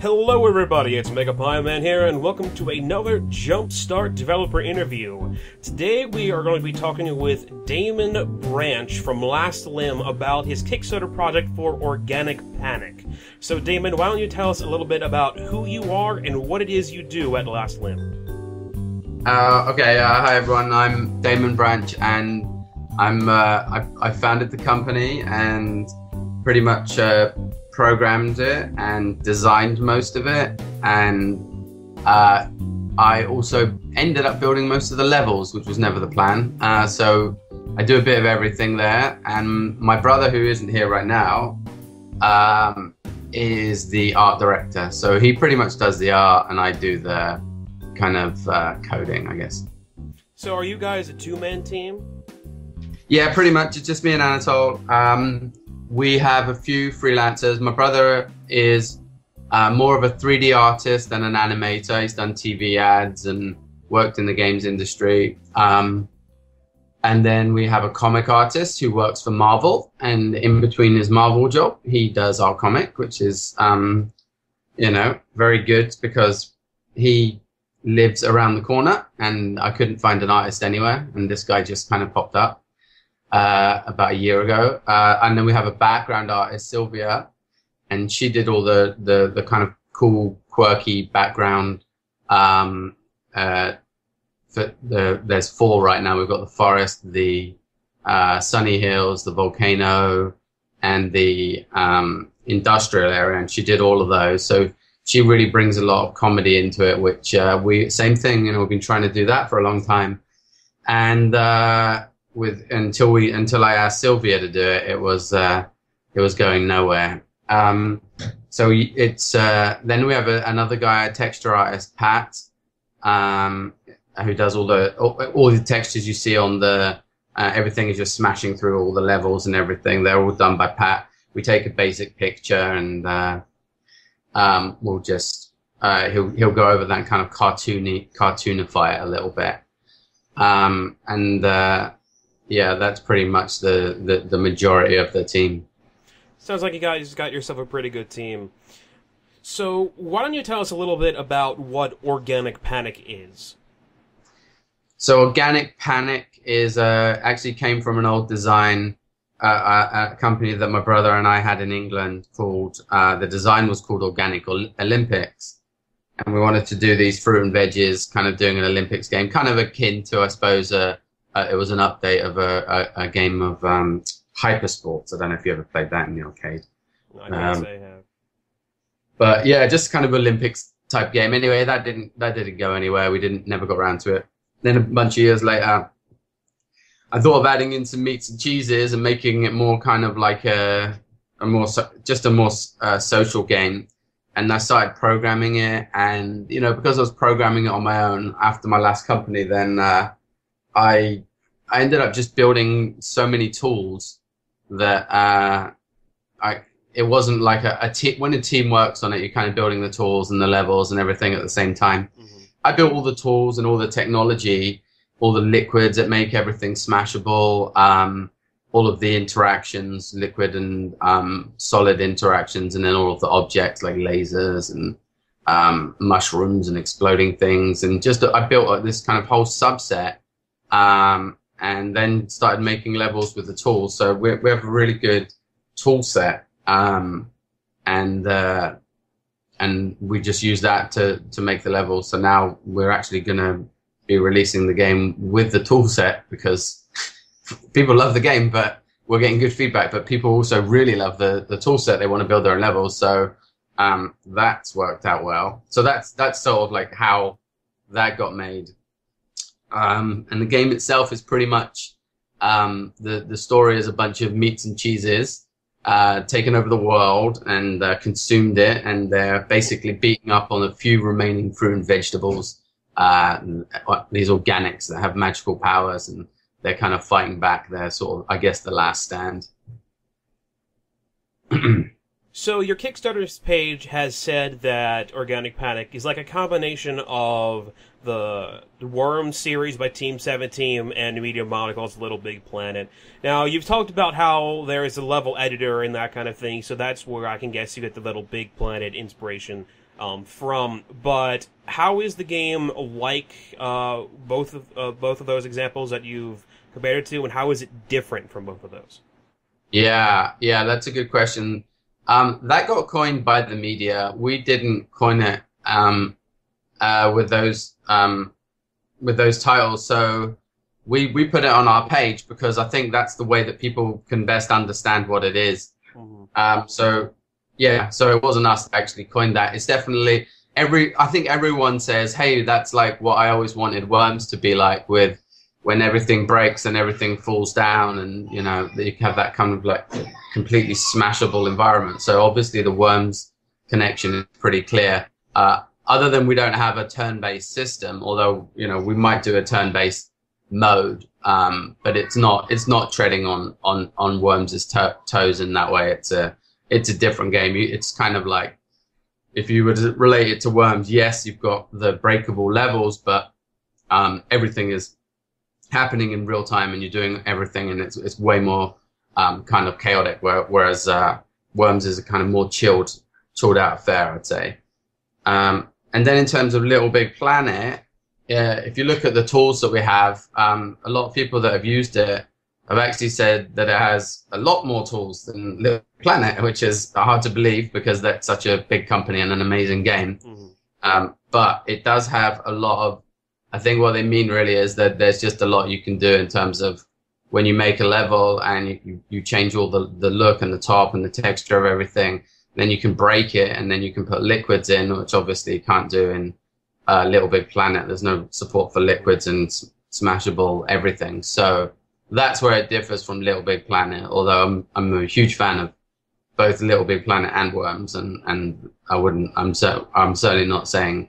Hello everybody, it's MegapiemanPHD here, and welcome to another Jumpstart developer interview. Today we are going to be talking with Damon Branch from Last Limb about his Kickstarter project for Organic Panic. So Damon, why don't you tell us a little bit about who you are and what it is you do at Last Limb? Hi everyone, I'm Damon Branch, and I founded the company and pretty much programmed it and designed most of it, and I also ended up building most of the levels, which was never the plan. So I do a bit of everything there, and my brother, who isn't here right now, is the art director. So he pretty much does the art and I do the kind of coding, I guess. So are you guys a two-man team? Yeah, pretty much. It's just me and Anatole. We have a few freelancers. My brother is more of a 3D artist than an animator. He's done TV ads and worked in the games industry. And then we have a comic artist who works for Marvel, and in between his Marvel job, he does our comic, which is, very good because he lives around the corner and I couldn't find an artist anywhere, and this guy just kind of popped up about a year ago. And then we have a background artist, Sylvia, and she did all the kind of cool, quirky background. There's four right now. We've got the forest, the sunny hills, the volcano, and the industrial area, and she did all of those. So she really brings a lot of comedy into it, which same thing, we've been trying to do that for a long time. And until I asked Sylvia to do it, it was going nowhere. So it's then we have another guy, a texture artist, Pat, who does all the textures you see on the everything is just smashing through all the levels and everything. They're all done by Pat. We take a basic picture and we'll just he'll go over that kind of cartoonify it a little bit. Yeah, that's pretty much the majority of the team. Sounds like you guys got yourself a pretty good team. So why don't you tell us a little bit about what Organic Panic is? So Organic Panic is actually came from an old design a company that my brother and I had in England called, the design was called Organic Olympics. And we wanted to do these fruit and veggies, kind of doing an Olympics game, kind of akin to, I suppose, it was an update of a game of Hypersports. I don't know if you ever played that in the arcade. I can't say I have. But yeah, just kind of Olympics type game. Anyway, that didn't go anywhere. We never got around to it. Then a bunch of years later, I thought of adding in some meats and cheeses and making it more kind of like a more social game. And I started programming it, and because I was programming it on my own after my last company, then I ended up just building so many tools that it wasn't like when a team works on it, you're kind of building the tools and the levels and everything at the same time. Mm-hmm. I built all the tools and all the technology, all the liquids that make everything smashable, all of the interactions, liquid and solid interactions, and then all of the objects like lasers and mushrooms and exploding things, and I built this kind of whole subset. And then started making levels with the tools. So we have a really good tool set, and we just use that to make the levels. So now we're actually going to be releasing the game with the tool set, because people love the game, but we're getting good feedback. But people also really love the tool set. They want to build their own levels. So that's worked out well. So that's sort of like how that got made. And the game itself is pretty much the story is a bunch of meats and cheeses taken over the world and consumed it, and they're basically beating up on a few remaining fruit and vegetables, these organics that have magical powers, and they're kind of fighting back. They're sort of, I guess, the last stand. So your Kickstarter page has said that Organic Panic is like a combination of the Worm series by Team 17 and Media Molecule's Little Big Planet. Now, you've talked about how there is a level editor and that kind of thing, so that's where I can guess you get the Little Big Planet inspiration. from. But how is the game like both of those examples that you've compared it to, and how is it different from both of those? Yeah, that's a good question. That got coined by the media. We didn't coin it with those titles. So we put it on our page because I think that's the way that people can best understand what it is. Mm-hmm. So it wasn't us that actually coined that. It's definitely I think everyone says, hey, that's like what I always wanted Worms to be like, with when everything breaks and everything falls down, and you know, you have that kind of like completely smashable environment. So obviously the Worms connection is pretty clear. Other than we don't have a turn-based system, although, you know, we might do a turn-based mode, but it's not treading on Worms' toes in that way. It's a different game. It's kind of like, if you were to relate it to Worms, yes, you've got the breakable levels, but everything is happening in real time, and you're doing everything, and it's way more kind of chaotic. Whereas Worms is a kind of more chilled out affair, I'd say. And then in terms of Little Big Planet, if you look at the tools that we have, a lot of people that have used it have actually said that it has a lot more tools than Little Big Planet, which is hard to believe because that's such a big company and an amazing game. Mm-hmm. But it does have a lot of, I think what they mean really is that there's just a lot you can do in terms of when you make a level and you change all the look and the top and the texture of everything. Then you can break it, and then you can put liquids in, which obviously you can't do in Little Big Planet. There's no support for liquids and smashable everything. So that's where it differs from Little Big Planet. Although I'm a huge fan of both Little Big Planet and Worms, and I'm certainly not saying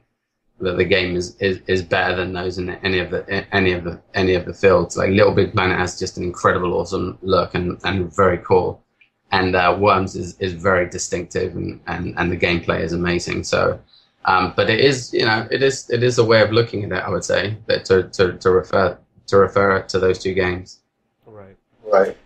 that the game is better than those in any of the fields. Like Little Big Planet has just an incredible, awesome look and very cool. And Worms is very distinctive, and the gameplay is amazing. So, but it is, you know, it is a way of looking at it, I would say, that to refer it to those two games. Right.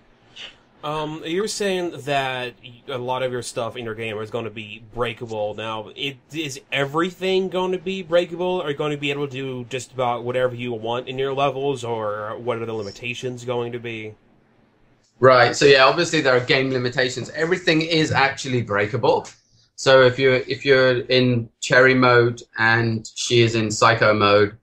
You're saying that a lot of your stuff in your game is going to be breakable. Now, is everything going to be breakable? Are you going to be able to do just about whatever you want in your levels, or what are the limitations going to be? Right. So yeah, obviously there are game limitations. Everything is actually breakable. So if you're in Cherry mode and she is in Psycho mode,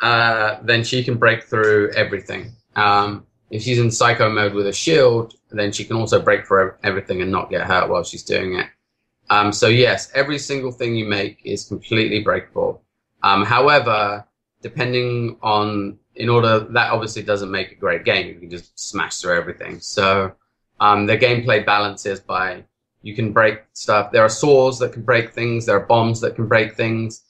then she can break through everything. If she's in Psycho mode with a shield, then she can also break through everything and not get hurt while she's doing it. So yes, every single thing you make is completely breakable. However, depending on, that obviously doesn't make a great game. You can just smash through everything. So the gameplay balance is by, you can break stuff. There are saws that can break things. There are bombs that can break things.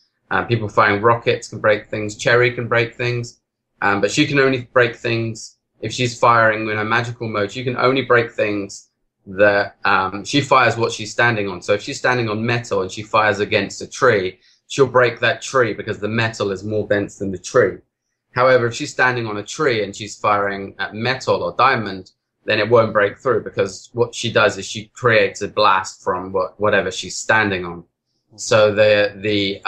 People firing rockets can break things. Cherry can break things. But she can only break things if she's firing in a magical mode. She can only break things that she fires what she's standing on. So if she's standing on metal and she fires against a tree, she'll break that tree because the metal is more dense than the tree. However, if she's standing on a tree and she's firing at metal or diamond, then it won't break through, because what she does is she creates a blast from whatever she's standing on. So the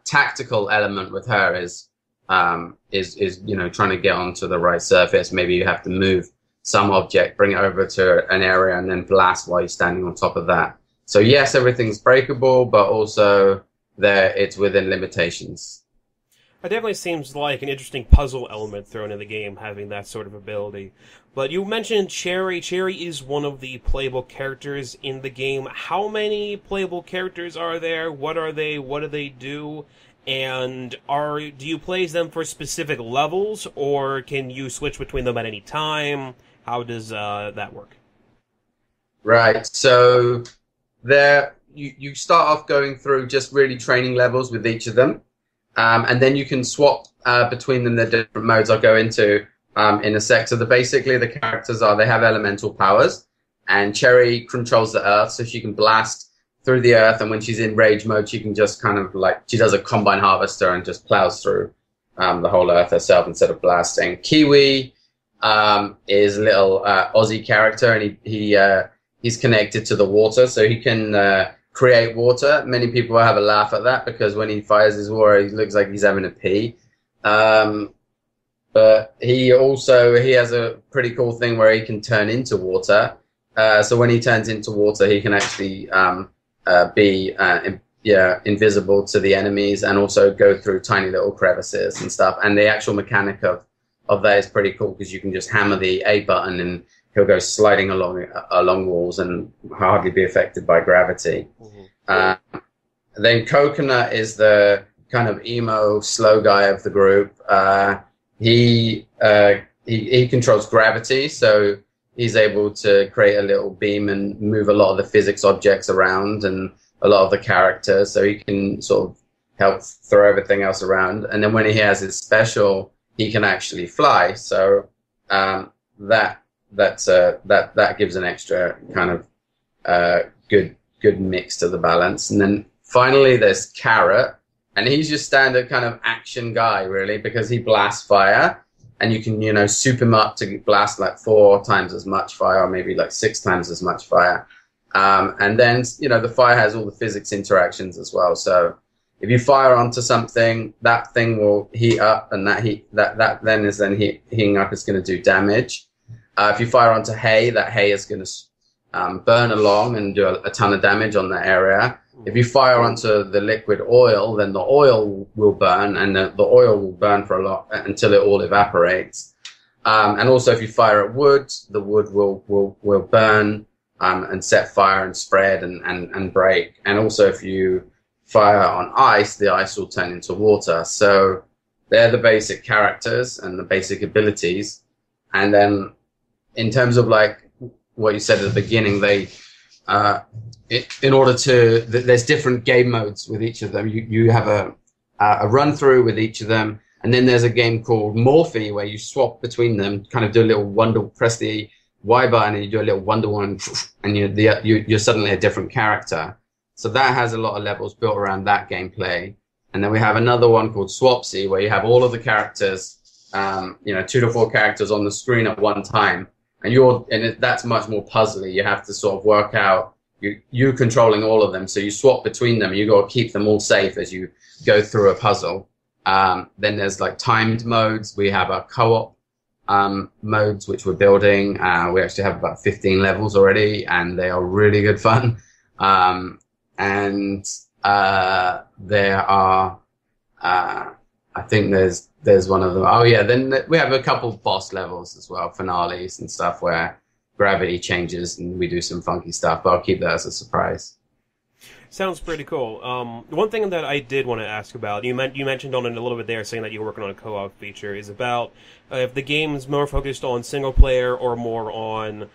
tactical element with her is you know, trying to get onto the right surface. Maybe you have to move some object, bring it over to an area, and then blast while you're standing on top of that. So yes, everything's breakable, but also it's within limitations. It definitely seems like an interesting puzzle element thrown in the game, having that sort of ability. But you mentioned Cherry. Cherry is one of the playable characters in the game. How many playable characters are there? What are they? What do they do? And do you play them for specific levels, or can you switch between them at any time? How does that work? Right. So you start off going through just really training levels with each of them. And then you can swap between them the different modes I'll go into in a sec. So basically the characters they have elemental powers, and Cherry controls the earth, so she can blast through the earth, and when she's in rage mode, she can just kind of she does a combine harvester and just plows through the whole earth herself instead of blasting. Kiwi is a little Aussie character, and he's connected to the water, so he can create water. Many people have a laugh at that because when he fires his water, he looks like he's having a pee. But he has a pretty cool thing where he can turn into water. So when he turns into water, he can actually be invisible to the enemies and also go through tiny little crevices and stuff. And the actual mechanic of that is pretty cool because you can just hammer the A button and he'll go sliding along walls and hardly be affected by gravity. Mm-hmm. Then Coconut is the kind of emo, slow guy of the group. He controls gravity, so he's able to create a little beam and move a lot of the physics objects around and a lot of the characters, so he can sort of help throw everything else around. And then when he has his special, he can actually fly. So that gives an extra kind of good mix to the balance. And then finally, there's Carrot, and he's your standard kind of action guy, really, because he blasts fire, and you can soup him up to blast like 4 times as much fire, or maybe like 6 times as much fire. And then the fire has all the physics interactions as well. So if you fire onto something, that thing will heat up, and that heating up is going to do damage. If you fire onto hay, that hay is going to burn along and do a ton of damage on that area. If you fire onto the liquid oil, then the oil will burn, and the oil will burn for a lot until it all evaporates. And also, if you fire at wood, the wood will burn and set fire and spread and break. And also, if you fire on ice, the ice will turn into water. So they're the basic characters and the basic abilities. And then in terms of like what you said at the beginning, there's different game modes with each of them. You have a run through with each of them, and then there's a game called Morphe where you swap between them, kind of do a little press the Y button and you do a little Wonder Woman, and you're suddenly a different character. So that has a lot of levels built around that gameplay. And then we have another one called Swapsy where you have all of the characters, 2 to 4 characters on the screen at one time, and that's much more puzzly. You have to sort of work out you controlling all of them, so you swap between them. You got to keep them all safe as you go through a puzzle. Then there's like timed modes. We have a co-op modes which we're building. We actually have about 15 levels already, and they are really good fun. There are, I think there's one of them. Oh yeah, then we have a couple of boss levels as well, finales and stuff where gravity changes and we do some funky stuff, but I'll keep that as a surprise. Sounds pretty cool. One thing that I did want to ask about, you mentioned on it a little bit there, saying that you were working on a co-op feature, is about if the game is more focused on single player or more on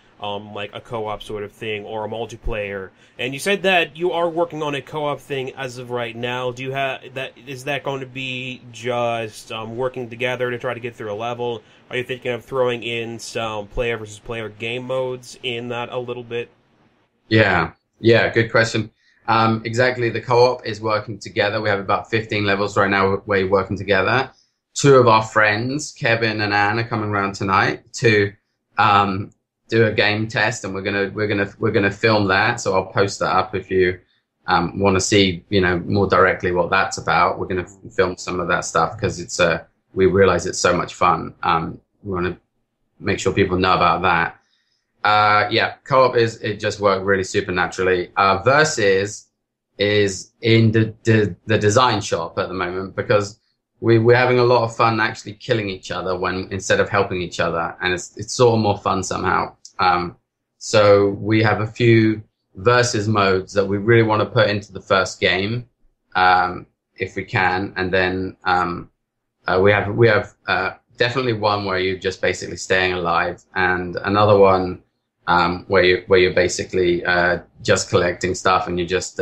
like a co-op sort of thing or a multiplayer. And you said that you are working on a co-op thing as of right now. Do you have that? Is that going to be just working together to try to get through a level? Are you thinking of throwing in some player versus player game modes in that a little bit? Yeah, good question. Exactly, the co-op is working together. We have about 15 levels right now where we're working together. 2 of our friends, Kevin and Anne, are coming around tonight to do a game test, and we're gonna film that. So I'll post that up if you want to see more directly what that's about. We're gonna film some of that stuff because we realize it's so much fun. We want to make sure people know about that. Co-op it just worked really supernaturally. Versus is in the design shop at the moment because we're having a lot of fun actually killing each other instead of helping each other, and it's sort of more fun somehow. So we have a few versus modes that we really want to put into the first game, if we can, and then we have definitely one where you're just basically staying alive, and another one where you're basically just collecting stuff and you're just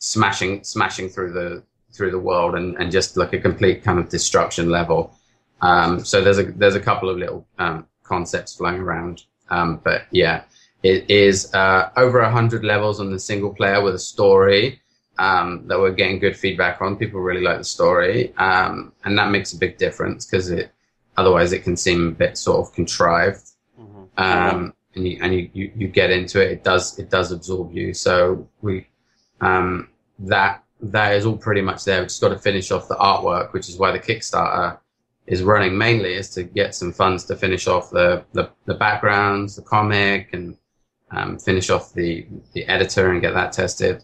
smashing through the world and just like a complete kind of destruction level. So there's a couple of little concepts flying around, but yeah, it is over 100 levels on the single player with a story that we're getting good feedback on. People really like the story, and that makes a big difference because otherwise it can seem a bit sort of contrived. you get into it, it does absorb you. So that is all pretty much there. We've just got to finish off the artwork, which is why the Kickstarter is running mainly, is to get some funds to finish off the backgrounds, the comic, and finish off the editor and get that tested.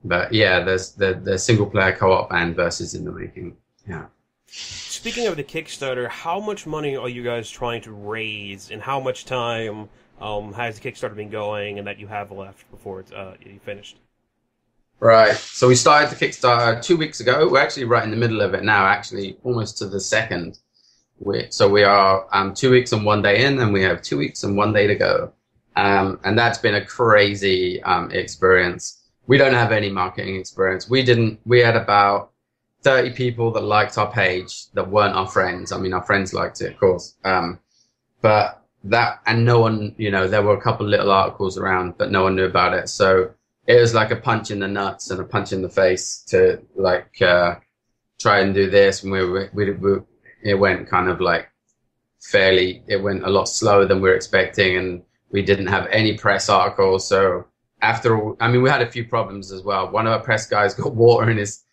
But yeah, there's the single player co-op and versus in the making. Yeah. Speaking of the Kickstarter, how much money are you guys trying to raise, and how much time has the Kickstarter been going, and that you have left before it's you finished? Right. So we started the Kickstarter 2 weeks ago. We're actually right in the middle of it now, actually almost to the second. So we are 2 weeks and 1 day in, and we have 2 weeks and 1 day to go. And that's been a crazy experience. We don't have any marketing experience. We had about 30 people that liked our page that weren't our friends. I mean, our friends liked it, of course. But no one, there were a couple little articles around, but no one knew about it. So it was like a punch in the nuts and a punch in the face to try and do this. And it went kind of it went a lot slower than we were expecting, and we didn't have any press articles. So we had a few problems as well. One of our press guys got water in his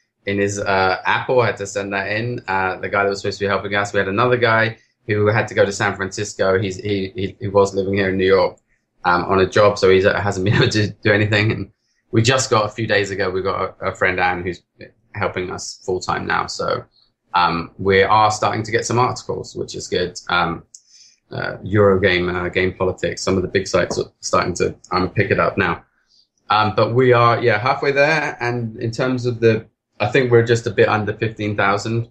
Apple. I had to send that in. The guy that was supposed to be helping us. We had another guy who had to go to San Francisco. He was living here in New York on a job, so he hasn't been able to do anything. And we just got a few days ago, we got a friend, Anne, who's helping us full time now. So we are starting to get some articles, which is good. Eurogame, Game Politics, some of the big sites are starting to pick it up now. But we are, halfway there. And in terms of I think we're just a bit under 15,000,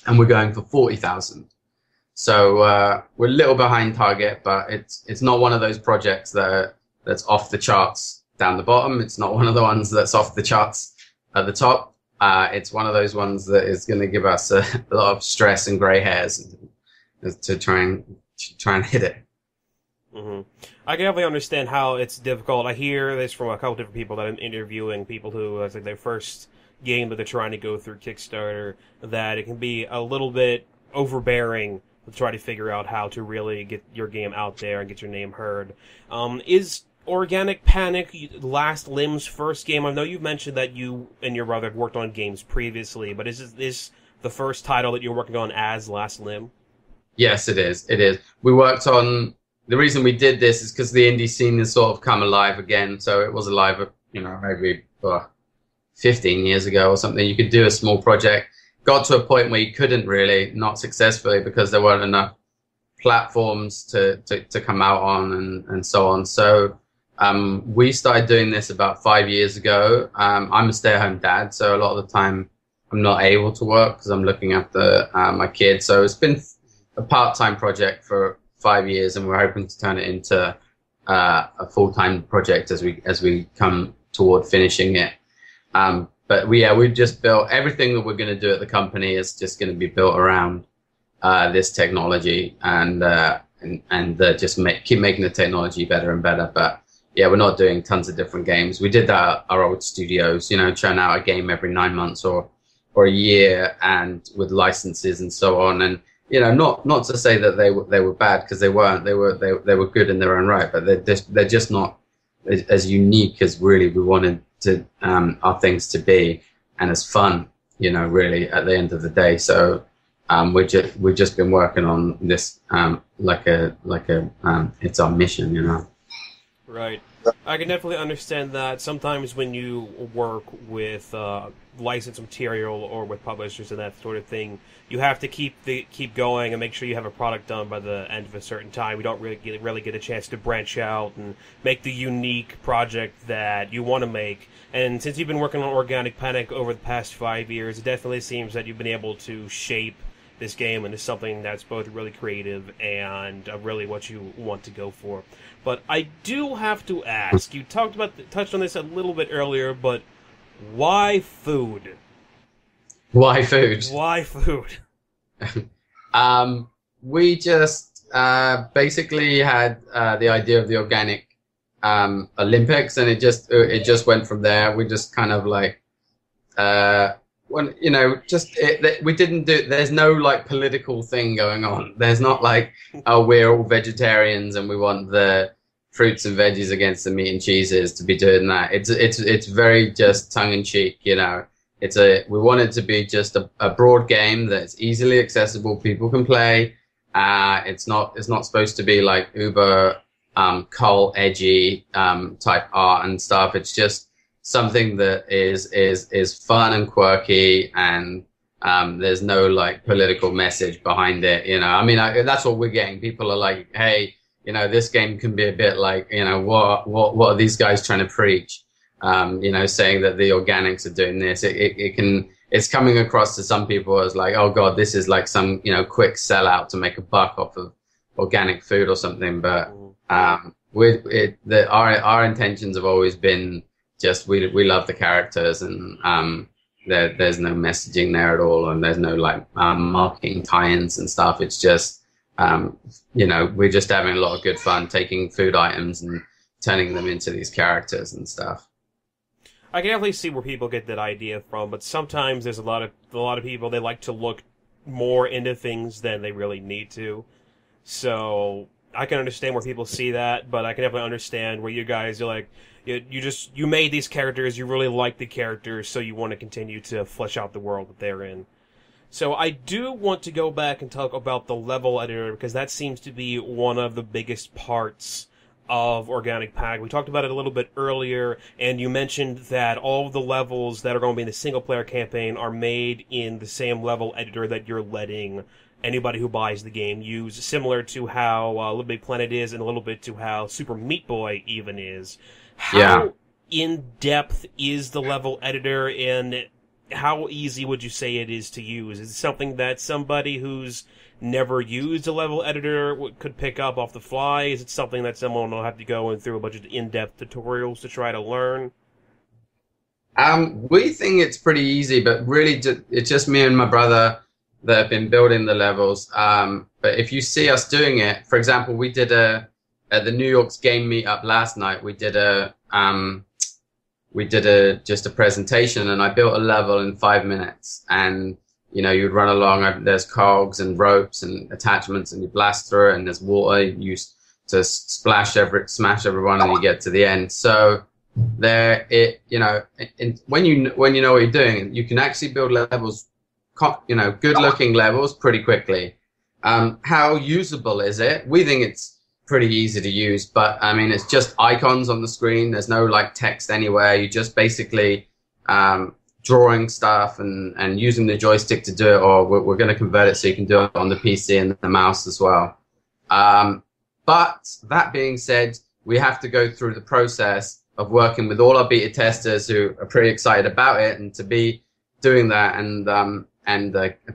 and we're going for 40,000. So we're a little behind target, but it's not one of those projects that's off the charts down the bottom. It's not one of the ones that's off the charts at the top. It's one of those ones that is going to give us a lot of stress and gray hairs to try and hit it. Mm-hmm. I can definitely understand how it's difficult. I hear this from a couple different people that I'm interviewing, people who it's like their first game that they're trying to go through Kickstarter, that it can be a little bit overbearing to try to figure out how to really get your game out there and get your name heard. Is Organic Panic Last Limb's first game? I know you've mentioned that you and your brother have worked on games previously, but is this the first title that you're working on as Last Limb? Yes, it is. It is. We worked on... The reason we did this is because the indie scene has sort of come alive again. So it was alive, maybe 15 years ago or something. You could do a small project. Got to a point where you couldn't really, not successfully, because there weren't enough platforms to come out on and so on. So we started doing this about 5 years ago. I'm a stay-at-home dad, so a lot of the time I'm not able to work because I'm looking after my kids. So it's been a part-time project for 5 years, and we're hoping to turn it into a full-time project as we come toward finishing it. But we've just built everything that we're going to do at the company is just going to be built around this technology and just keep making the technology better and better. But yeah, we're not doing tons of different games. We did that at our old studios, churn out a game every 9 months or a year, and with licenses and so on. And not to say that they were bad, because they weren't. They were good in their own right, but they're just not as unique as really we wanted to our things to be, and as fun, really at the end of the day. So we've just been working on this it's our mission, Right. I can definitely understand that. Sometimes when you work with licensed material or with publishers and that sort of thing, you have to keep going and make sure you have a product done by the end of a certain time. You don't really get a chance to branch out and make the unique project that you want to make. And since you've been working on Organic Panic over the past 5 years, it definitely seems that you've been able to shape this game into something that's both really creative and really what you want to go for. But I do have to ask, you touched on this a little bit earlier, but why food? Why food? Why food? We just basically had the idea of the Organic Olympics, and it just went from there. We just kind of when we didn't do. There's no like political thing going on. There's not like, oh, we're all vegetarians and we want the fruits and veggies against the meat and cheeses to be doing that. It's very just tongue in cheek. We want it to be just a broad game that's easily accessible. People can play. It's not supposed to be like uber cult edgy type art and stuff. It's just something that is fun and quirky, and there's no like political message behind it. I mean, that's what we're getting. People are like, hey, this game can be a bit like, what are these guys trying to preach? Saying that the organics are doing this. It's coming across to some people as like, oh god, this is like some quick sellout to make a buck off of organic food or something. But our intentions have always been just we love the characters, and there's no messaging there at all, and there's no like marketing tie-ins and stuff. It's just we're just having a lot of good fun taking food items and turning them into these characters and stuff. I can definitely see where people get that idea from, but sometimes there's a lot of people, they like to look more into things than they really need to. So I can understand where people see that, but I can definitely understand where you guys are like, you made these characters, you really like the characters, so you want to continue to flesh out the world that they're in. So I do want to go back and talk about the level editor, because that seems to be one of the biggest parts of Organic Pack. We talked about it a little bit earlier, and you mentioned that all of the levels that are going to be in the single-player campaign are made in the same level editor that you're letting anybody who buys the game use, similar to how Little Big Planet is, and a little bit to how Super Meat Boy even is. How in-depth is the level editor, and how easy would you say it is to use? Is it something that somebody who's never used a level editor could pick up off the fly? Is it something that someone will have to go in through a bunch of in-depth tutorials to try to learn? We think it's pretty easy, but really it's just me and my brother that have been building the levels. But if you see us doing it, for example, we did at the New York's game meetup last night, we did just a presentation, and I built a level in 5 minutes, and you'd run along, there's cogs and ropes and attachments, and you blast through it, and there's water you use to smash everyone, and you get to the end. So when you know what you're doing, you can actually build levels, good looking levels pretty quickly. How usable is it? We think it's pretty easy to use, but I mean, it's just icons on the screen. There's no like text anywhere. You just basically drawing stuff and using the joystick to do it, or we're going to convert it so you can do it on the PC and the mouse as well. But that being said, we have to go through the process of working with all our beta testers who are pretty excited about it, and to be doing that and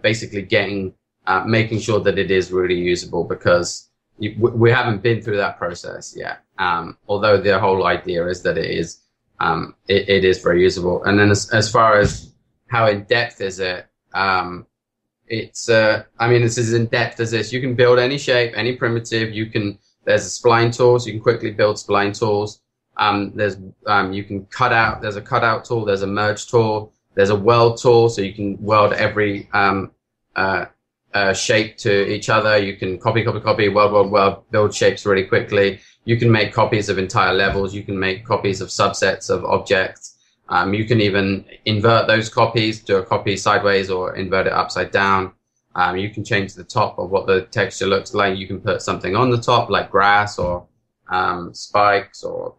basically making sure that it is really usable, because we haven't been through that process yet. Although the whole idea is that it is very usable. And then as far as how in depth is it, it's as in depth as this. You can build any shape, any primitive. There's a spline tool, so you can quickly build spline tools. You can cut out. There's a cutout tool. There's a merge tool. There's a weld tool, so you can weld every shape to each other. You can copy, weld, build shapes really quickly. You can make copies of entire levels. You can make copies of subsets of objects. You can even invert those copies, do a copy sideways or invert it upside down. You can change the top of what the texture looks like. You can put something on the top like grass or spikes or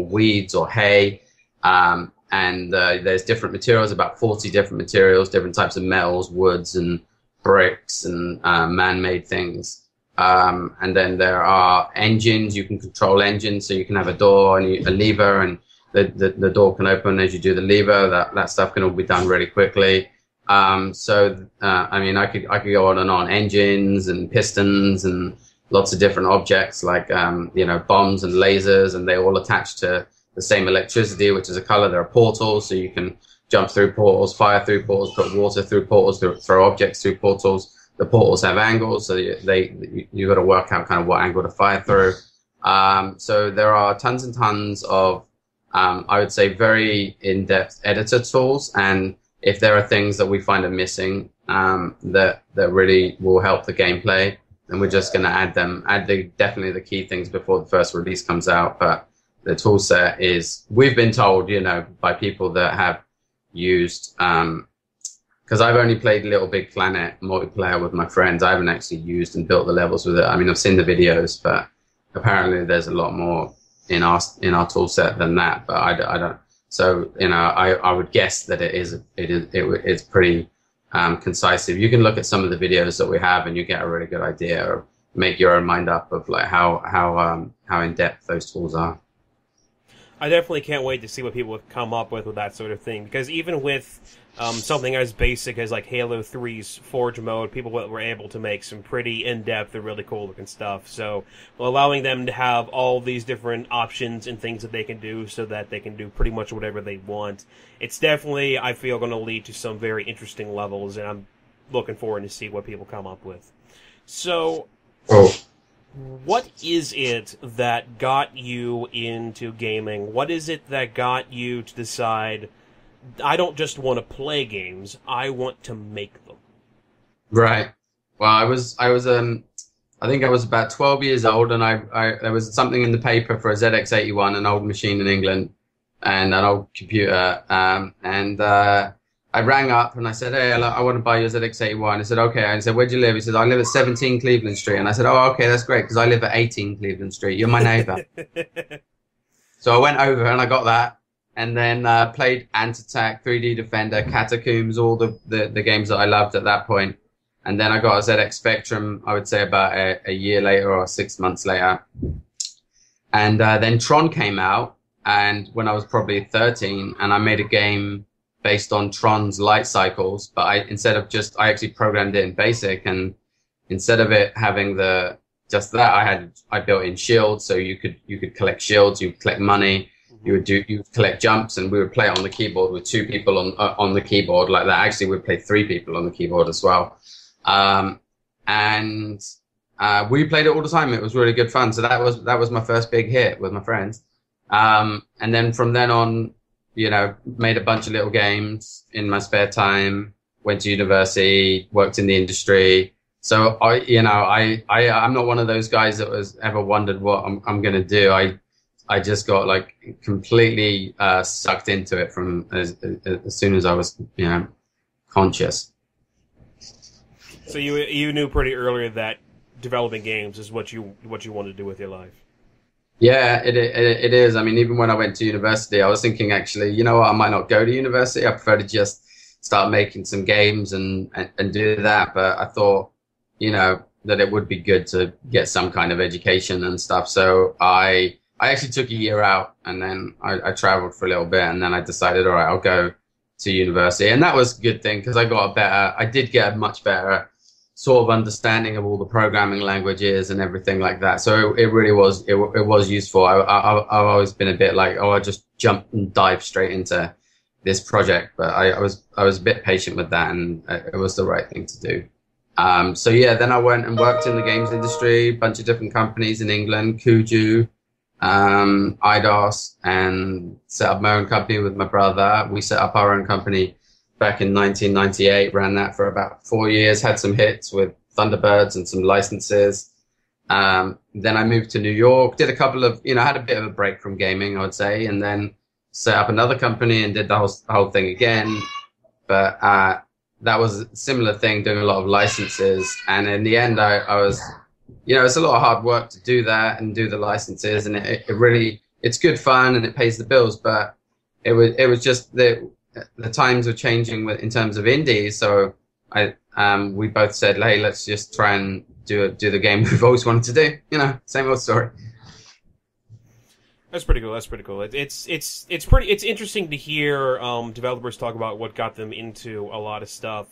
weeds or hay. There's different materials, about 40 different materials, different types of metals, woods and bricks and man-made things. And then there are engines. You can control engines, so you can have a door and a lever, and the door can open as you do the lever. That stuff can all be done really quickly. I could go on and on. Engines and pistons and lots of different objects like bombs and lasers, and they all attach to the same electricity, which is a color. There are portals, so you can jump through portals, fire through portals, put water through portals, throw objects through portals. The portals have angles, so you got to work out kind of what angle to fire through. So there are tons and tons of, I would say, very in-depth editor tools, and if there are things that we find are missing, that really will help the gameplay, then we're just going to add them. Definitely the key things before the first release comes out. But the tool set is, we've been told, by people that have used, because I've only played Little Big Planet multiplayer with my friends. I haven't actually used and built the levels with it. I mean, I've seen the videos, but apparently there's a lot more in our tool set than that. But I don't. So, I would guess that it's pretty concise. If you can look at some of the videos that we have and you get a really good idea, or make your own mind up of like how in depth those tools are. I definitely can't wait to see what people have come up with that sort of thing, because even with something as basic as like Halo 3's Forge mode, people were able to make some pretty in-depth and really cool-looking stuff. So allowing them to have all these different options and things that they can do so that they can do pretty much whatever they want, it's definitely, I feel, going to lead to some very interesting levels, and I'm looking forward to see what people come up with. So... what is it that got you into gaming? What is it that got you to decide, I don't just want to play games, I want to make them? Right. Well, I think I was about 12 years old, and there was something in the paper for a ZX81, an old machine in England, and an old computer, I rang up and I said, hey, I want to buy your ZX81. I said, okay. I said, where do you live? He said, I live at 17 Cleveland Street. And I said, oh, okay, that's great, because I live at 18 Cleveland Street. You're my neighbor. So I went over and I got that, and then played Ant Attack, 3D Defender, Catacombs, all the games that I loved at that point. And then I got a ZX Spectrum, I would say about a year later or 6 months later. And then Tron came out, and when I was probably 13, and I made a game based on Tron's light cycles, but I actually programmed it in BASIC, and instead of it having I built in shields, so you could collect shields, you could collect money, you would collect jumps, and we would play it on the keyboard with 2 people on the keyboard like that. Actually, we'd play 3 people on the keyboard as well, and we played it all the time. It was really good fun. So that was my first big hit with my friends, and then from then on, made a bunch of little games in my spare time, went to university, worked in the industry. So I'm not one of those guys that was ever wondered what I'm going to do. I just got like completely sucked into it from as soon as I was, conscious. So you knew pretty early that developing games is what you want to do with your life. Yeah, it is. I mean, even when I went to university, I was thinking, actually, you know what, I might not go to university. I prefer to just start making some games and do that. But I thought, that it would be good to get some kind of education and stuff. So I actually took a year out, and then I traveled for a little bit, and then I decided, all right, I'll go to university. And that was a good thing, because I did get a much better sort of understanding of all the programming languages and everything like that. So it really was, it was useful. I've always been a bit like, oh, I just jump and dive straight into this project, but I was a bit patient with that, and it was the right thing to do. So yeah, then I went and worked in the games industry, a bunch of different companies in England, Kuju, IDOS, and set up my own company with my brother. We set up our own company back in 1998, ran that for about 4 years, had some hits with Thunderbirds and some licenses. Then I moved to New York, did a couple of, had a bit of a break from gaming, I would say, and then set up another company and did the whole thing again. But that was a similar thing, doing a lot of licenses. And in the end, I was, it's a lot of hard work to do that and do the licenses. And it really, it's good fun and it pays the bills. But it was just the times were changing in terms of indies, so we both said, hey, let's just try and do the game we've always wanted to do. Same old story. That's pretty cool. It's interesting to hear developers talk about what got them into a lot of stuff,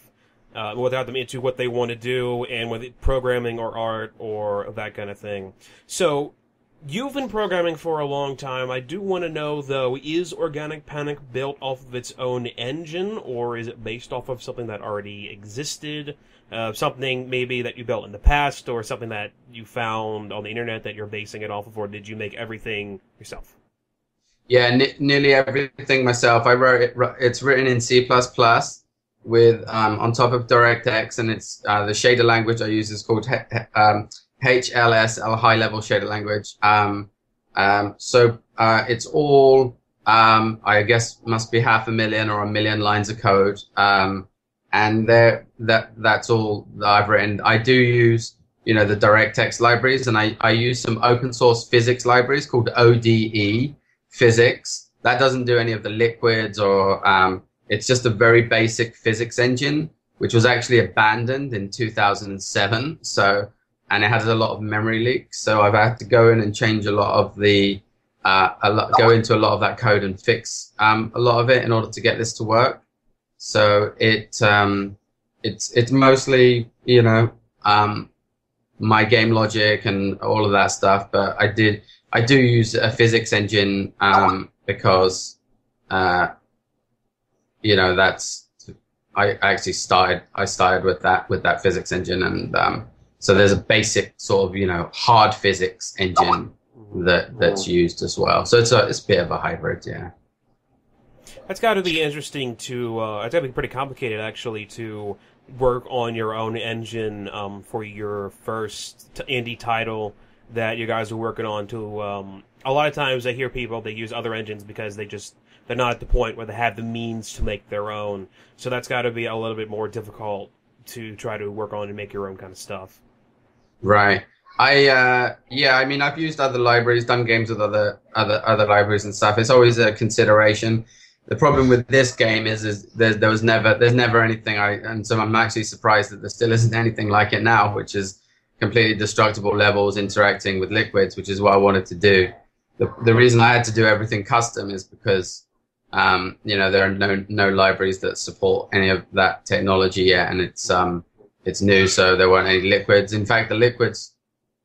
what got them into what they want to do, and with programming or art or that kind of thing. So you've been programming for a long time. I do want to know, though, is Organic Panic built off of its own engine, or is it based off of something that already existed? Something maybe that you built in the past, or something that you found on the internet that you're basing it off of, or did you make everything yourself? Yeah, nearly everything myself. I wrote it. It's written in C++ with on top of DirectX, and it's the shader language I use is called HLS, high level shader language. So it's all I guess must be 500,000 or 1,000,000 lines of code. And that's all that I've written. I do use, the DirectX libraries, and I use some open source physics libraries called ODE physics. That doesn't do any of the liquids or it's just a very basic physics engine, which was actually abandoned in 2007. So, and it has a lot of memory leaks. So I've had to go in and change a lot of the, go into a lot of that code and fix a lot of it in order to get this to work. So it's mostly, my game logic and all of that stuff. But I do use a physics engine because that's I actually started with that physics engine, and so there's a basic sort of hard physics engine that's used as well. So it's a bit of a hybrid, yeah. That's got to be interesting to. It's got to be pretty complicated actually to work on your own engine for your first indie title that you guys are working on. To a lot of times I hear people they use other engines because they're not at the point where they have the means to make their own. So that's got to be a little bit more difficult to try to work on and make your own kind of stuff. Right. I mean, I've used other libraries, done games with other libraries and stuff. It's always a consideration. The problem with this game is there's never anything. And so I'm actually surprised that there still isn't anything like it now, which is completely destructible levels interacting with liquids, which is what I wanted to do. The reason I had to do everything custom is because there are no libraries that support any of that technology yet, and it's new, so there weren't any liquids. In fact, the liquids,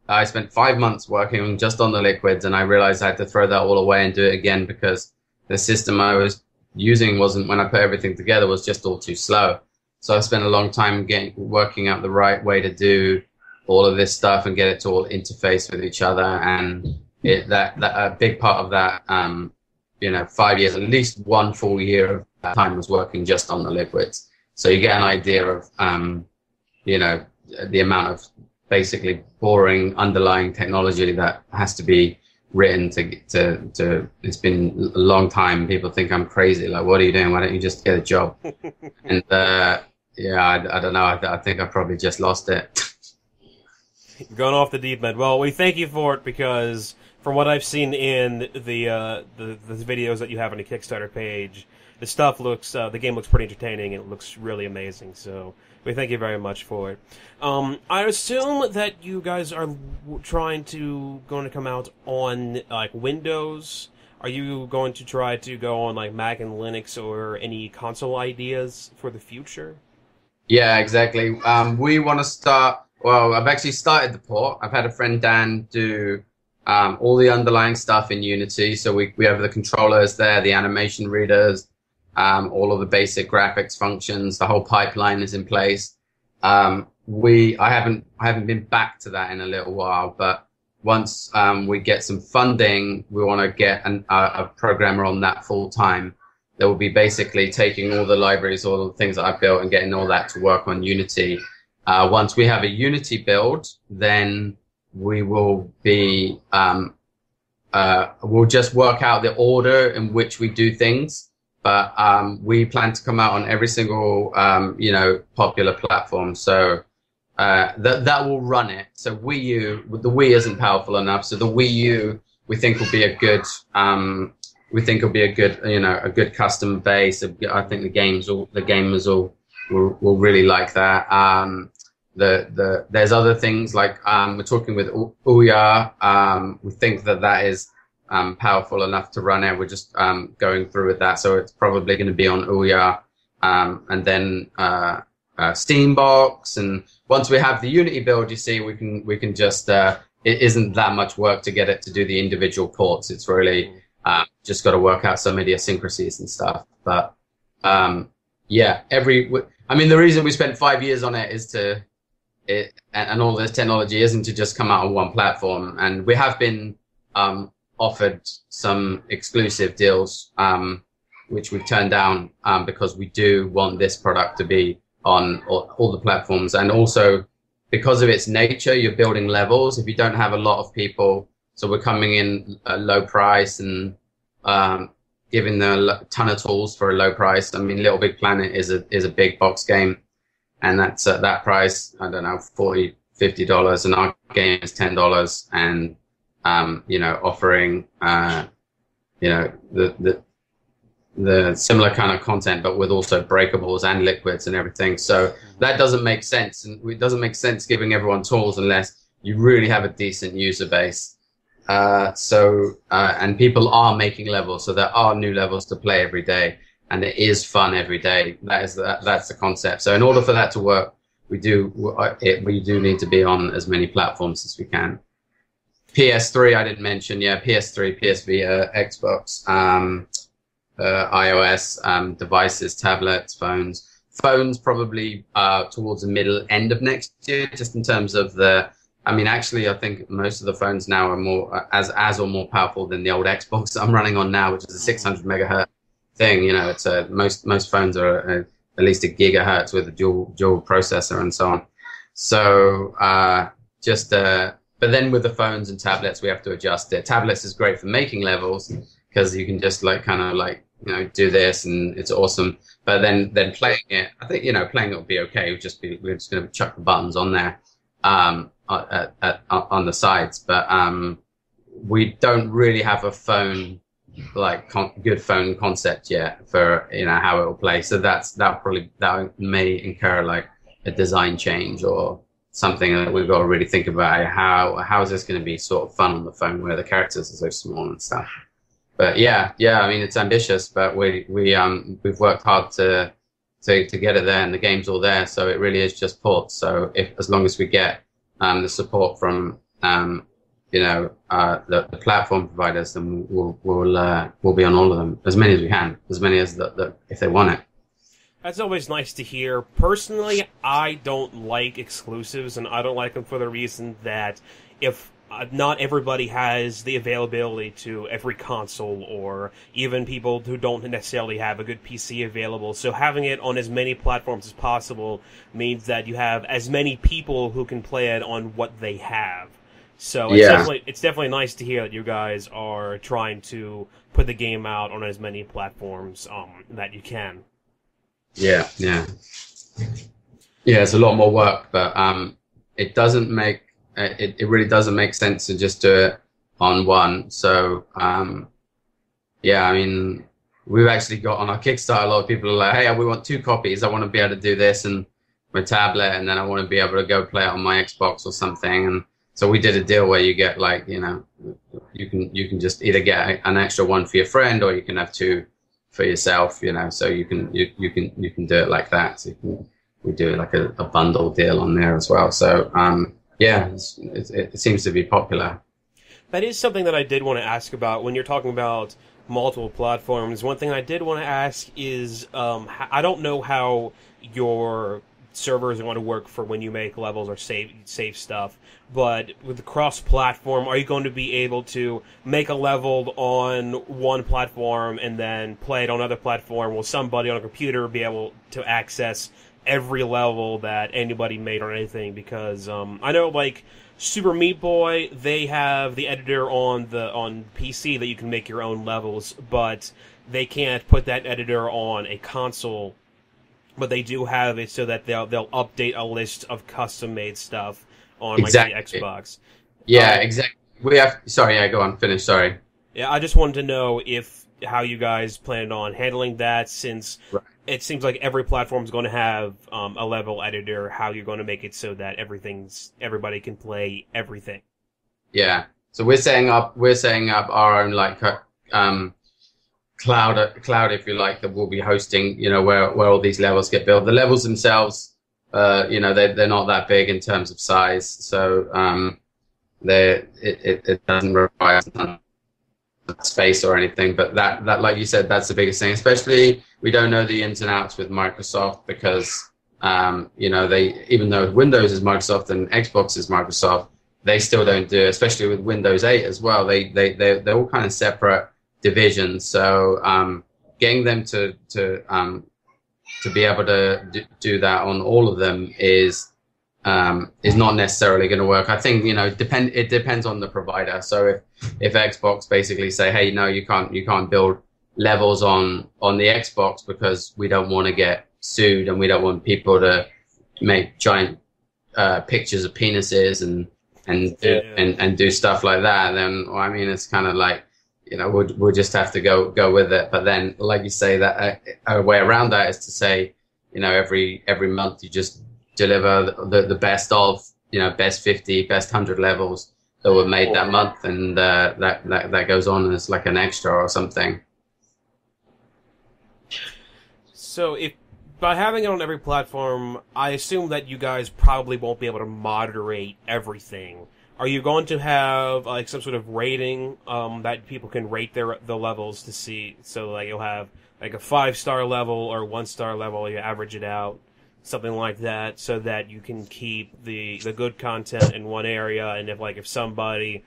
I spent 5 months working just on the liquids, and I realized I had to throw that all away and do it again because the system I was using when I put everything together, was just all too slow. So I spent a long time working out the right way to do all of this stuff and get it to all interface with each other, and that a big part of that 5 years, at least 1 full year of time was working just on the liquids. So you get an idea of, the amount of basically boring underlying technology that has to be written to it's been a long time. People think I'm crazy. Like, what are you doing? Why don't you just get a job? And, I don't know. I think I probably just lost it. Going off the deep end. Well, we thank you for it because from what I've seen in the videos that you have on the Kickstarter page, the stuff looks, the game looks pretty entertaining and it looks really amazing. So we thank you very much for it. I assume that you guys are going to come out on like Windows. Are you going to try to go on like Mac and Linux or any console ideas for the future? Yeah, exactly. We want to start. Well, I've actually started the port. I've had a friend Dan do all the underlying stuff in Unity. So we have the controllers there, the animation readers, all of the basic graphics functions. The whole pipeline is in place. I haven't been back to that in a little while, but once we get some funding, we want to get a programmer on that full time. That will be basically taking all the libraries, all the things that I've built, and getting all that to work on Unity. Once we have a Unity build, then we will be we'll just work out the order in which we do things. But we plan to come out on every single popular platform. So that will run it. So the Wii isn't powerful enough. So the Wii U we think will be a good a good custom base. I think the gamers will really like that. There's other things like we're talking with Ouya. We think that is powerful enough to run it. We're just going through with that, so it's probably going to be on Ouya, and then Steambox. And once we have the Unity build, you see, we can just it isn't that much work to get it to do the individual ports. It's really just got to work out some idiosyncrasies and stuff. But yeah, the reason we spent 5 years on it is and all this technology isn't to just come out on one platform. And we have been on offered some exclusive deals, which we've turned down because we do want this product to be on all the platforms. And also because of its nature, you're building levels. If you don't have a lot of people, so we're coming in a low price and giving them a ton of tools for a low price. I mean, Little Big Planet is a big box game, and that's at that price, I don't know, $40, $50, and our game is $10. And you know, offering you know, the similar kind of content, but with also breakables and liquids and everything. So that doesn't make sense, and it doesn't make sense giving everyone tools unless you really have a decent user base. And people are making levels, so there are new levels to play every day, and it is fun every day. That's the concept. So in order for that to work, we do need to be on as many platforms as we can. PS3 I didn't mention. Yeah, PS3, PS Vita, Xbox, iOS devices, tablets, phones. Phones probably towards the middle end of next year, just in terms of the. I mean, actually, I think most of the phones now are more as or more powerful than the old Xbox that I'm running on now, which is a 600 megahertz thing. You know, it's most phones are at least a gigahertz with a dual processor and so on. So but then with the phones and tablets, we have to adjust it. Tablets is great for making levels because you can just you know, do this and it's awesome. But then playing it, I think, you know, playing it will be okay. We're just going to chuck the buttons on there on the sides. But we don't really have a phone good phone concept yet for, you know, how it will play. So that may incur like a design change or something that we've got to really think about. How is this going to be sort of fun on the phone where the characters are so small and stuff. But yeah, I mean, it's ambitious, but we've worked hard to get it there, and the game's all there. So it really is just ports. So as long as we get the support from you know, the platform providers, then we'll be on all of them, as many as we can, as many as if they want it. That's always nice to hear. Personally, I don't like exclusives, and I don't like them for the reason that if not everybody has the availability to every console, or even people who don't necessarily have a good PC available. So having it on as many platforms as possible means that you have as many people who can play it on what they have. So it's definitely nice to hear that you guys are trying to put the game out on as many platforms that you can. Yeah. It's a lot more work, but it doesn't make it really doesn't make sense to just do it on one. So yeah, I mean, we've actually got on our Kickstarter, a lot of people are like, hey, we want 2 copies. I want to be able to do this and my tablet, and then I want to be able to go play it on my Xbox or something. And so we did a deal where you get, like, you know, you can just either get an extra one for your friend, or you can have 2 for yourself, you know. So you can do it like that. So we do like a bundle deal on there as well. So yeah, it seems to be popular. That is something that I did want to ask about when you're talking about multiple platforms. One thing I did want to ask is, I don't know how your servers are going to work for when you make levels or save stuff, but with the cross-platform, are you going to be able to make a level on one platform and then play it on another platform? Will somebody on a computer be able to access every level that anybody made or anything? Because I know, like, Super Meat Boy, they have the editor on PC that you can make your own levels, but they can't put that editor on a console. But they do have it so that they'll update a list of custom-made stuff on like the Xbox. Yeah, exactly. We have. Sorry, yeah, go on. Finish. Sorry. Yeah, I just wanted to know how you guys planned on handling that, since it seems like every platform is going to have a level editor. How you're going to make it so that everybody can play everything. Yeah. So we're setting up our own like cloud, if you like, that will be hosting, you know, where all these levels get built. The levels themselves, you know, they're not that big in terms of size, so it doesn't require space or anything. But that like you said, that's the biggest thing. Especially, we don't know the ins and outs with Microsoft, because you know, even though Windows is Microsoft and Xbox is Microsoft, they still don't do it, especially with Windows 8 as well. They're all kind of separate divisions. So getting them to be able to do that on all of them is not necessarily going to work. I think, you know, it depends on the provider. So if Xbox basically say, hey, no, you can't build levels on the Xbox because we don't want to get sued and we don't want people to make giant pictures of penises and do stuff like that, then, well, I mean, it's kind of like, you know, we'll just have to go with it. But then, like you say, that a way around that is to say, you know, every month you just deliver the best of, you know, best 50, best 100 levels that were made that month, and that goes on as like an extra or something. So if by having it on every platform, I assume that you guys probably won't be able to moderate everything. Are you going to have like some sort of rating that people can rate the levels to see? So like you'll have like a 5-star level or 1-star level, you average it out, something like that, so that you can keep the good content in one area, and if somebody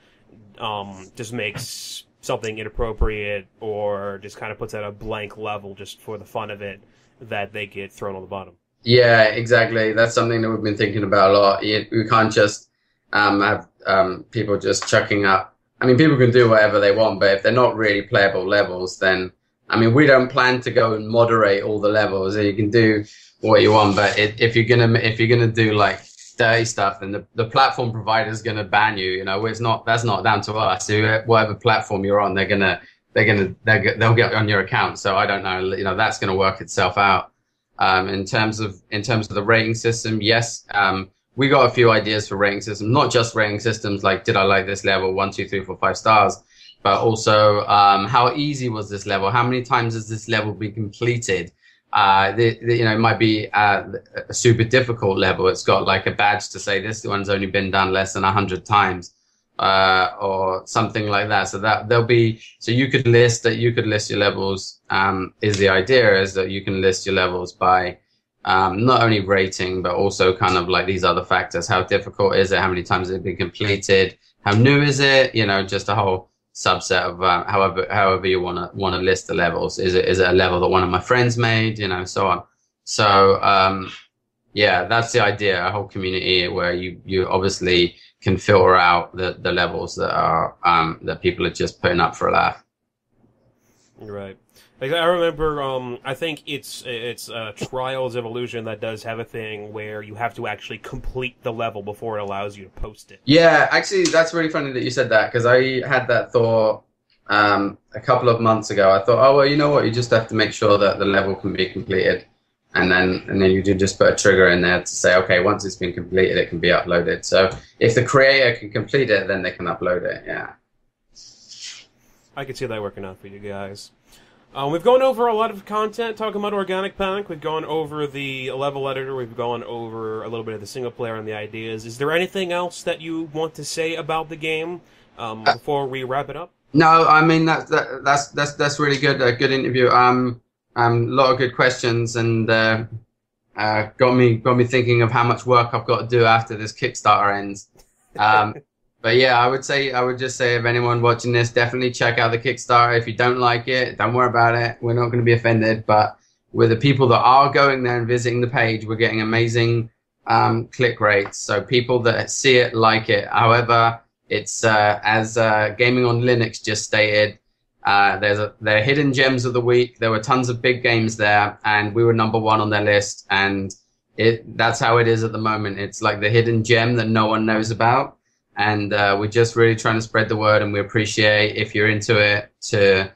just makes something inappropriate or just kind of puts out a blank level just for the fun of it, that they get thrown on the bottom. Yeah, exactly. That's something that we've been thinking about a lot. We can't just have people just chucking up. I mean, people can do whatever they want, but if they're not really playable levels, then, I mean, we don't plan to go and moderate all the levels. You can do what you want, but if you're gonna do like dirty stuff, then the platform provider is gonna ban you. You know, that's not down to us. Whatever platform you're on, they'll get on your account. So I don't know, you know, that's going to work itself out. In terms of the rating system, yes, we got a few ideas for rating systems, not just rating systems like, did I like this level 1, 2, 3, 4, 5 stars, but also how easy was this level? How many times has this level been completed? You know, it might be a super difficult level. It's got like a badge to say this one's only been done less than 100 times. Or something like that. So you could list your levels. Is the idea is that you can list your levels by not only rating, but also kind of like these other factors. How difficult is it? How many times has it been completed? How new is it? You know, just a whole subset of however you want to list the levels. Is it a level that one of my friends made? You know, so on. So yeah, that's the idea. A whole community where you obviously can filter out the levels that are that people are just putting up for a laugh. Right. Like I remember, I think it's Trials Evolution that does have a thing where you have to actually complete the level before it allows you to post it. Yeah, actually, that's really funny that you said that, because I had that thought a couple of months ago. I thought, oh well, you know what? You just have to make sure that the level can be completed. And then you do just put a trigger in there to say, okay, once it's been completed, it can be uploaded. So if the creator can complete it, then they can upload it. Yeah. I could see that working out for you guys. We've gone over a lot of content talking about Organic Panic. We've gone over the level editor. We've gone over a little bit of the single player and the ideas. Is there anything else that you want to say about the game before we wrap it up? No, I mean that's really good. A good interview. A lot of good questions, and got me thinking of how much work I've got to do after this Kickstarter ends. But yeah, I would just say, if anyone watching this, definitely check out the Kickstarter. If you don't like it, don't worry about it. We're not going to be offended. But with the people that are going there and visiting the page, we're getting amazing click rates. So people that see it like it. However, it's as Gaming on Linux just stated. There are hidden gems of the week. There were tons of big games there, and we were number 1 on their list. And that's how it is at the moment. It's like the hidden gem that no one knows about. And we're just really trying to spread the word, and we appreciate if you're into it to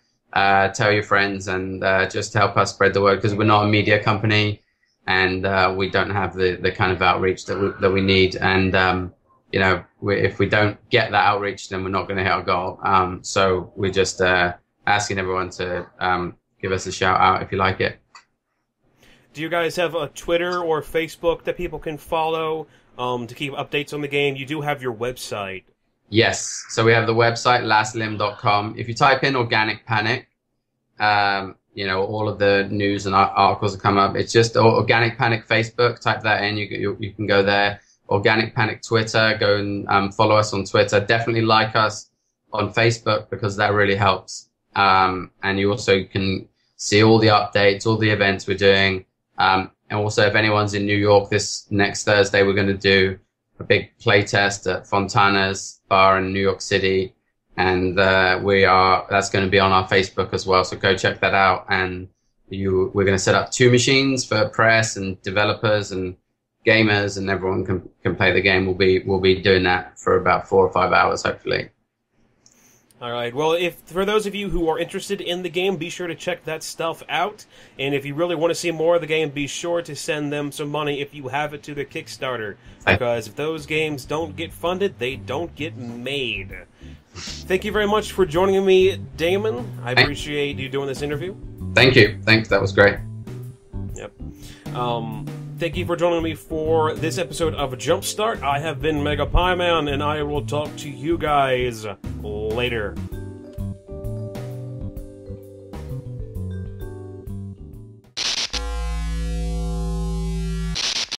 tell your friends and just help us spread the word, because we're not a media company, and we don't have the kind of outreach that we need. And you know, if we don't get that outreach, then we're not going to hit our goal. So we're just asking everyone to give us a shout out if you like it. Do you guys have a Twitter or Facebook that people can follow to keep updates on the game? You do have your website. Yes. So we have the website, lastlimb.com. If you type in Organic Panic, you know, all of the news and articles will come up. It's just Organic Panic Facebook. Type that in. You can go there. Organic Panic Twitter. Go and follow us on Twitter. Definitely like us on Facebook because that really helps. And you also can see all the updates, all the events we're doing. And also, if anyone's in New York this next Thursday, we're going to do a big play test at Fontana's bar in New York City. And that's going to be on our Facebook as well. So go check that out. And we're going to set up 2 machines for press and developers and gamers, and everyone can play the game. We'll be doing that for about 4 or 5 hours, hopefully. All right. Well, for those of you who are interested in the game, be sure to check that stuff out. And if you really want to see more of the game, be sure to send them some money if you have it to the Kickstarter. Because if those games don't get funded, they don't get made. Thank you very much for joining me, Damon. I appreciate you doing this interview. Thank you. Thanks. That was great. Yep. Thank you for joining me for this episode of Jumpstart. I have been MegapieMan, and I will talk to you guys later.